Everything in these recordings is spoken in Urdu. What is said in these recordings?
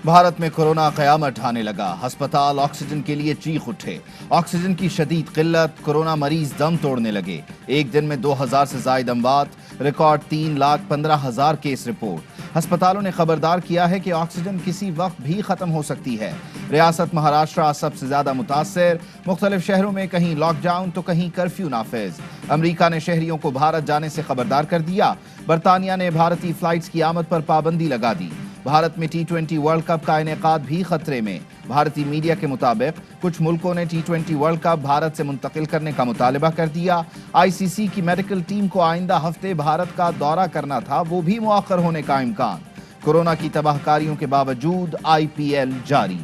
بھارت میں کورونا قیامت ڈھانے لگا، ہسپتال آکسیجن کے لیے چیخ اٹھے۔ آکسیجن کی شدید قلت، کورونا مریض دم توڑنے لگے۔ ایک دن میں 2000 سے زائد اموات، ریکارڈ 3,15,000 کیس رپورٹ۔ ہسپتالوں نے خبردار کیا ہے کہ آکسیجن کسی وقت بھی ختم ہو سکتی ہے۔ ریاست مہاراشٹرا سب سے زیادہ متاثر، مختلف شہروں میں کہیں لاک ڈاؤن تو کہیں کرفیو نافذ۔ امریکہ نے شہریوں کو بھارت جانے سے خبردار کر دیا۔ برطانیہ نے بھارتی فلائٹس کی آمد پر پابندی لگا دی۔ بھارت میں T20 ورلڈ کپ کا انعقاد بھی خطرے میں۔ بھارتی میڈیا کے مطابق کچھ ملکوں نے T20 ورلڈ کپ بھارت سے منتقل کرنے کا مطالبہ کر دیا۔ ICC کی میڈیکل ٹیم کو آئندہ ہفتے بھارت کا دورہ کرنا تھا، وہ بھی مؤخر ہونے کا امکان۔ کورونا کی تباہ کاریوں کے باوجود IPL جاری۔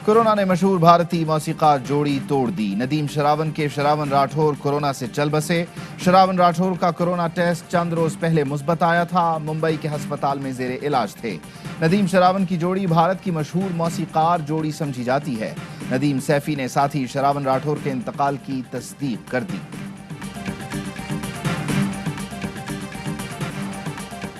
کورونا نے مشہور بھارتی موسیقار جوڑی توڑ دی۔ ندیم شراون کے شراون راٹھور کورونا سے چل بسے۔ شراون راٹھور کا کورونا ٹیسٹ چند روز پہلے مثبت آیا تھا، ممبئی کے ہسپتال میں زیر علاج تھے۔ ندیم شراون کی جوڑی بھارت کی مشہور موسیقار جوڑی سمجھی جاتی ہے۔ ندیم سیفی نے ساتھی شراون راٹھور کے انتقال کی تصدیق کر دی۔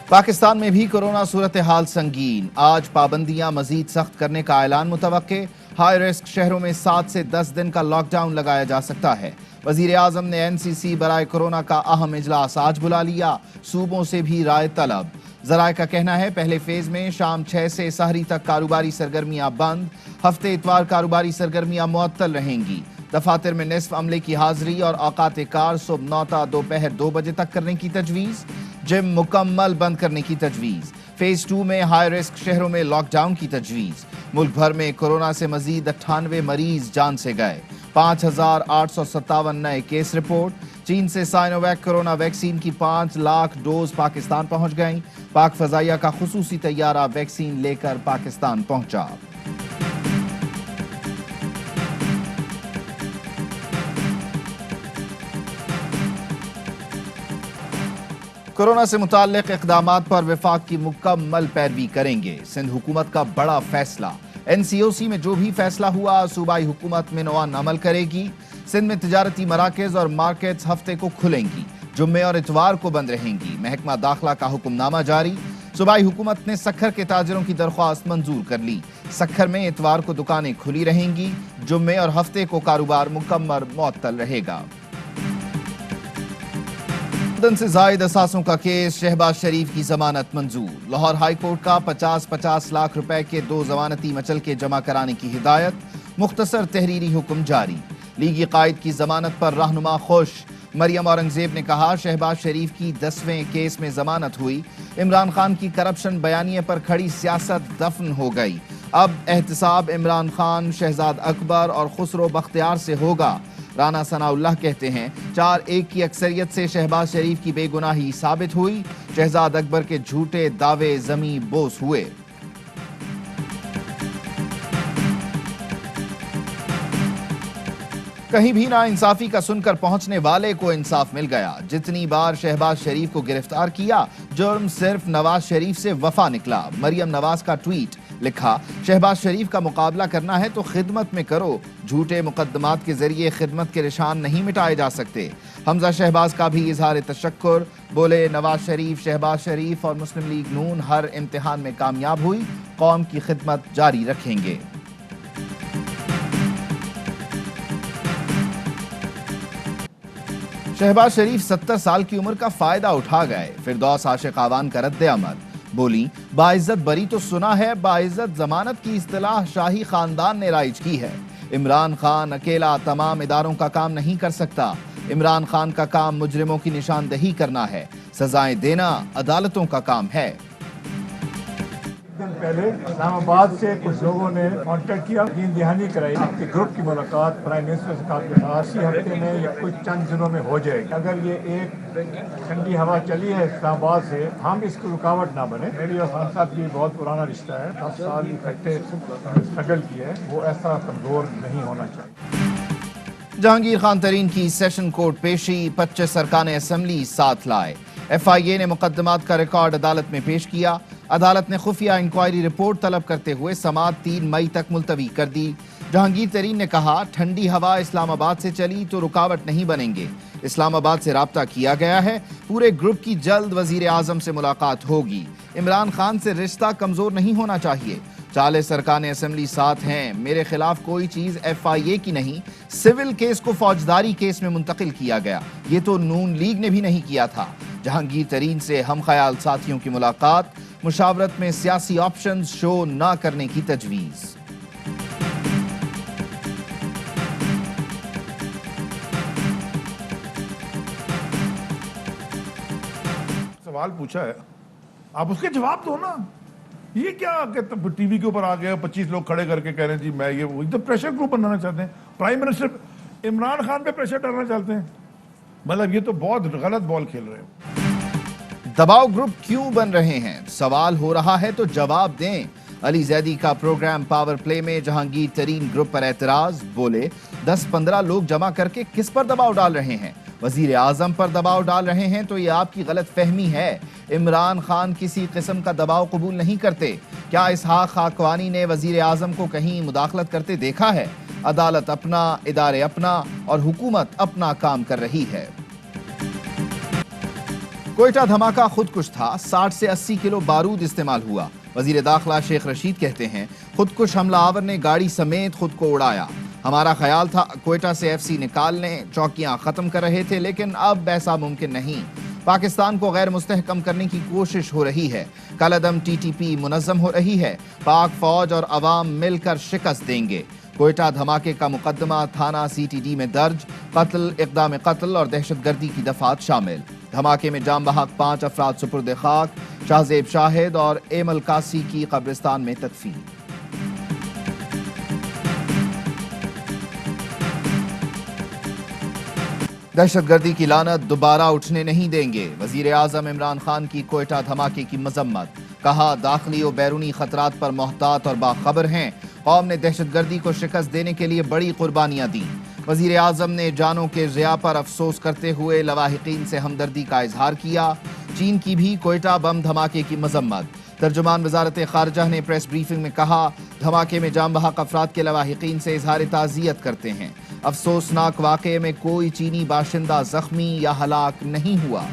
پاکستان میں بھی کورونا صورتحال سنگین۔ آج پابندیاں مزید سخت کرنے کا اعلان متوقع۔ ہائی رسک شہروں میں 7 سے 10 دن کا لاک ڈاؤن لگایا جا سکتا ہے۔ وزیر اعظم نے NCC برائے کورونا کا اہم اجلاس آج بلا لیا۔ صوبوں سے بھی رائے طلب۔ ذرائع کا کہنا ہے پہلے فیز میں شام 6 سے سحری تک کاروباری سرگرمیاں بند، ہفتے اتوار کاروباری سرگرمیاں معطل رہیں گی۔ دفاتر میں نصف عملے کی حاضری اور اوقات کار صبح 9 تا دوپہر 2 بجے تک کرنے کی تجویز۔ جم مکمل بند کرنے کی تجویز۔ فیز 2 میں ہائی رسک شہروں میں لاک ڈاؤن کی تجویز۔ ملک بھر میں کورونا سے مزید 98 مریض جان سے گئے۔ 5,857 نئے کیس رپورٹ۔ چین سے سائنوویک کورونا ویکسین کی 5 لاکھ ڈوز پاکستان پہنچ گئیں۔ پاک فضائیہ کا خصوصی طیارہ ویکسین لے کر پاکستان پہنچا۔ کورونا سے متعلق اقدامات پر وفاق کی مکمل پیروی کریں گے۔ سندھ حکومت کا بڑا فیصلہ۔ NCOC میں جو بھی فیصلہ ہوا صوبائی حکومت منوان عمل کرے گی۔ سندھ میں تجارتی مراکز اور مارکیٹس ہفتے کو کھلیں گی، جمعے اور اتوار کو بند رہیں گی۔ محکمہ داخلہ کا حکم نامہ جاری۔ صوبائی حکومت نے سکھر کے تاجروں کی درخواست منظور کر لی۔ سکھر میں اتوار کو دکانیں کھلی رہیں گی، جمعے اور ہفتے کو کاروبار مکمل معطل رہے گا۔ دن سے زائد اثاثوں کا کیس، شہباز شریف کی ضمانت منظور۔ لاہور ہائی کورٹ کا 50-50 لاکھ روپے کے 2 ضمانتی مچلکے جمع کرانے کی ہدایت۔ مختصر تحریری حکم جاری۔ لیگی قائد کی ضمانت پر رہنما خوش۔ مریم اورنگزیب نے کہا شہباز شریف کی 10ویں کیس میں ضمانت ہوئی، عمران خان کی کرپشن بیانیے پر کھڑی سیاست دفن ہو گئی۔ اب احتساب عمران خان، شہزاد اکبر اور خسرو بختیار سے ہوگا۔ رانا ثناء اللہ کہتے ہیں 4-1 کی اکثریت سے شہباز شریف کی بے گناہی ثابت ہوئی، شہزاد اکبر کے جھوٹے دعوے زمیں بوس ہوئے۔ کہیں بھی نا انصافی کا سن کر پہنچنے والے کو انصاف مل گیا۔ جتنی بار شہباز شریف کو گرفتار کیا، جرم صرف نواز شریف سے وفا نکلا۔ مریم نواز کا ٹویٹ، لکھا شہباز شریف کا مقابلہ کرنا ہے تو خدمت میں کرو، جھوٹے مقدمات کے ذریعے خدمت کے نشان نہیں مٹائے جا سکتے۔ حمزہ شہباز کا بھی اظہار تشکر، بولے نواز شریف، شہباز شریف اور مسلم لیگ نون ہر امتحان میں کامیاب ہوئی، قوم کی خدمت جاری رکھیں گے۔ شہباز شریف 70 سال کی عمر کا فائدہ اٹھا گئے، فردوس عاشق آوان کا رد عمل، بولی باعزت بری تو سنا ہے، باعزت ضمانت کی اصطلاح شاہی خاندان نے رائج کی ہے۔ عمران خان اکیلا تمام اداروں کا کام نہیں کر سکتا۔ عمران خان کا کام مجرموں کی نشاندہی کرنا ہے، سزائیں دینا عدالتوں کا کام ہے۔ دن پہلے اسلام آباد سے کچھ لوگوں نے کانٹیکٹ کیا، یقین دہانی کرائی کہ گروپ کی ملاقات پرائم منسٹر سے اسی ہفتے میں یا کچھ چند دنوں میں ہو جائے گی۔ اگر یہ ایک ٹھنڈی ہوا چلی ہے اسلام آباد سے، ہم اس کو رکاوٹ نہ بنے۔ میری اور خان صاحب کی بہت پرانا رشتہ ہے، 10 سال اکٹھے اسٹرگل کی ہے، وہ ایسا کمزور نہیں ہونا چاہیے۔ جہانگیر خان ترین کی سیشن کورٹ پیشی، 25 ارکان اسمبلی ساتھ لائے۔ FIA نے مقدمات کا ریکارڈ عدالت میں پیش کیا۔ عدالت نے خفیہ انکوائری رپورٹ طلب کرتے ہوئے سماعت 3 مئی تک ملتوی کر دی۔ جہانگیر ترین نے کہا ٹھنڈی ہوا اسلام آباد سے چلی تو رکاوٹ نہیں بنیں گے، اسلام آباد سے رابطہ کیا گیا ہے، پورے گروپ کی جلد وزیر اعظم سے ملاقات ہوگی، عمران خان سے رشتہ کمزور نہیں ہونا چاہیے، 40 ارکان اسمبلی ساتھ ہیں، میرے خلاف کوئی چیز FIA کی نہیں، سول کیس کو فوجداری کیس میں منتقل کیا گیا، یہ تو نون لیگ نے بھی نہیں کیا تھا۔ جہانگیر ترین سے ہم خیال ساتھیوں کی ملاقات، مشاورت میں سیاسی آپشنز شو نہ کرنے کی تجویز۔ سوال پوچھا ہے، آپ اس کے جواب دو نا۔ یہ کیا کہ ٹی وی کے اوپر آ گئے 25 لوگ کھڑے کر کے کہہ رہے ہیں جی میں یہ ایک تو پریشر گروپ بنانا چاہتے ہیں، پرائم منسٹر عمران خان پہ پریشر ڈالنا چاہتے ہیں، مطلب یہ تو بہت غلط بال کھیل رہے ہیں۔ دباؤ گروپ کیوں بن رہے ہیں؟ سوال ہو رہا ہے تو جواب دیں۔ علی زیدی کا پروگرام پاور پلے میں جہانگیر ترین گروپ پر اعتراض، بولے 10-15 لوگ جمع کر کے کس پر دباؤ ڈال رہے ہیں؟ وزیر اعظم پر دباؤ ڈال رہے ہیں تو یہ آپ کی غلط فہمی ہے۔ عمران خان کسی قسم کا دباؤ قبول نہیں کرتے۔ کیا اسحاق خاقوانی نے وزیر اعظم کو کہیں مداخلت کرتے دیکھا ہے؟ عدالت اپنا، ادارے اپنا اور حکومت اپنا کام کر رہی ہے۔ کوئٹہ دھماکہ خودکش تھا، 60 سے 80 کلو بارود استعمال ہوا۔ وزیر داخلہ شیخ رشید کہتے ہیں خودکش حملہ آور نے گاڑی سمیت خود کو اڑایا۔ ہمارا خیال تھا کوئٹہ سے FC نکالنے، چوکیاں ختم کر رہے تھے، لیکن اب ایسا ممکن نہیں۔ پاکستان کو غیر مستحکم کرنے کی کوشش ہو رہی ہے۔ کالعدم TTP منظم ہو رہی ہے۔ پاک فوج اور عوام مل کر شکست دیں گے۔ کوئٹہ دھماکے کا مقدمہ تھانہ CTD میں درج، قتل، اقدام قتل اور دہشت گردی کی دفعات شامل۔ دھماکے میں جام بحق 5 افراد سپرد خاک، شاہزیب شاہد اور ایمل قاسی کی قبرستان میں تدفین۔ دہشت گردی کی لعنت دوبارہ اٹھنے نہیں دیں گے، وزیر اعظم عمران خان کی کوئٹہ دھماکے کی مذمت، کہا داخلی و بیرونی خطرات پر محتاط اور باخبر ہیں، قوم نے دہشت گردی کو شکست دینے کے لیے بڑی قربانیاں دیں۔ وزیر اعظم نے جانوں کے ضیاع پر افسوس کرتے ہوئے لواحقین سے ہمدردی کا اظہار کیا۔ چین کی بھی کوئٹہ بم دھماکے کی مذمت، ترجمان وزارت خارجہ نے پریس بریفنگ میں کہا دھماکے میں جام بحق افراد کے لواحقین سے اظہار تعزیت کرتے ہیں۔ افسوسناک واقعے میں کوئی چینی باشندہ زخمی یا ہلاک نہیں ہوا۔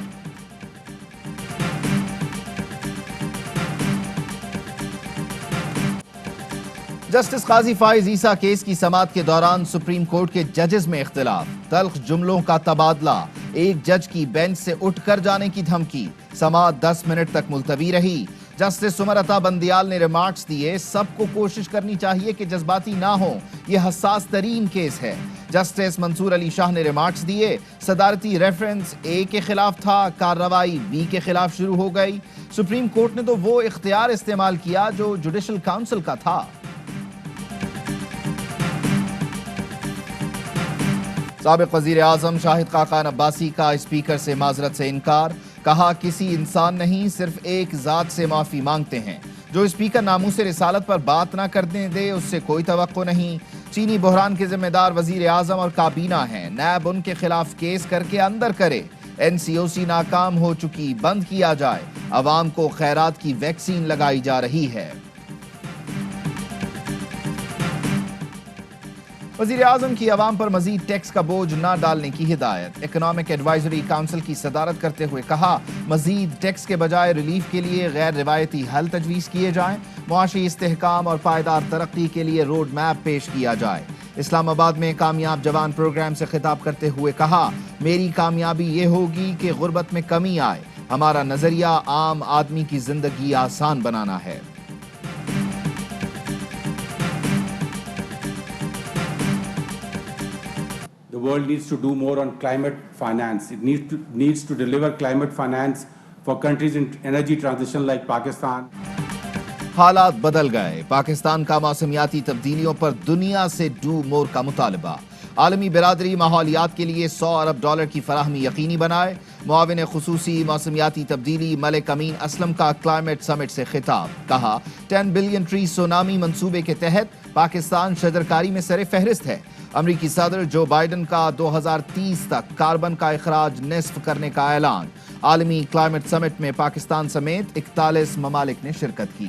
جسٹس قاضی فائز عیسیٰ کیس کی سماعت کے دوران سپریم کورٹ کے ججز میں اختلاف، تلخ جملوں کا تبادلہ، ایک جج کی بینچ سے اٹھ کر جانے کی دھمکی، سماعت 10 منٹ تک ملتوی رہی۔ جسٹس سمرتا بندیال نے ریمارکس دیے، سب کو کوشش کرنی چاہیے کہ جذباتی نہ ہوں، یہ حساس ترین کیس ہے۔ جسٹس منصور علی شاہ نے ریمارکس دیے، صدارتی ریفرنس A کے خلاف تھا، کارروائی B کے خلاف شروع ہو گئی۔ سپریم کورٹ نے تو وہ اختیار استعمال کیا جو جوڈیشل کاؤنسل کا تھا۔ سابق وزیر اعظم شاہد خاقان عباسی کا اسپیکر سے معذرت سے انکار، کہا کسی انسان نہیں صرف ایک ذات سے معافی مانگتے ہیں، جو اسپیکر ناموس رسالت پر بات نہ کرنے دے اس سے کوئی توقع نہیں۔ چینی بحران کے ذمہ دار وزیر اعظم اور کابینہ ہیں، نیب ان کے خلاف کیس کر کے اندر کرے۔ NCOC ناکام ہو چکی، بند کیا جائے، عوام کو خیرات کی ویکسین لگائی جا رہی ہے۔ وزیر اعظم کی عوام پر مزید ٹیکس کا بوجھ نہ ڈالنے کی ہدایت، اکنامک ایڈوائزری کونسل کی صدارت کرتے ہوئے کہا مزید ٹیکس کے بجائے ریلیف کے لیے غیر روایتی حل تجویز کیے جائیں، معاشی استحکام اور پائیدار ترقی کے لیے روڈ میپ پیش کیا جائے۔ اسلام آباد میں کامیاب جوان پروگرام سے خطاب کرتے ہوئے کہا میری کامیابی یہ ہوگی کہ غربت میں کمی آئے، ہمارا نظریہ عام آدمی کی زندگی آسان بنانا ہے۔ The world needs to do more on climate finance. It needs to deliver climate finance for countries in energy transition like Pakistan. حالات بدل گئے، پاکستان کا موسمیاتی تبدیلیوں پر دنیا سے ڈو مور کا مطالبہ، عالمی برادری ماحولیات کے لیے $100 ارب کی فراہمی یقینی بنائے۔ معاون خصوصی موسمیاتی تبدیلی ملک امین اسلم کا کلائمیٹ سمٹ سے خطاب، کہا 10 بلین ٹری سونامی منصوبے کے تحت پاکستان شجرکاری میں سر فہرست ہے۔ امریکی صدر جو بائیڈن کا 2030 تک کاربن کا اخراج نصف کرنے کا اعلان، عالمی کلائمیٹ سمٹ میں پاکستان سمیت 41 ممالک نے شرکت کی۔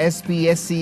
SPSC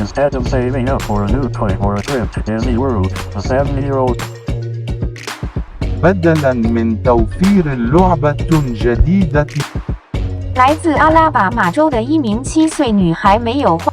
Instead of saving up for a new toy or a trip to Disney World, a 7-year-old بدلاً من توفير لعبة جديدة 来自阿拉巴马州的一名7岁女孩没有花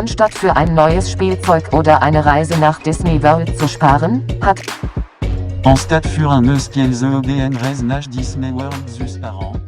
Anstatt für ein neues Spielzeug oder eine Reise nach Disney World zu sparen, hat En stade für un eus qu'elles EDN Reznach Disney World zus par an.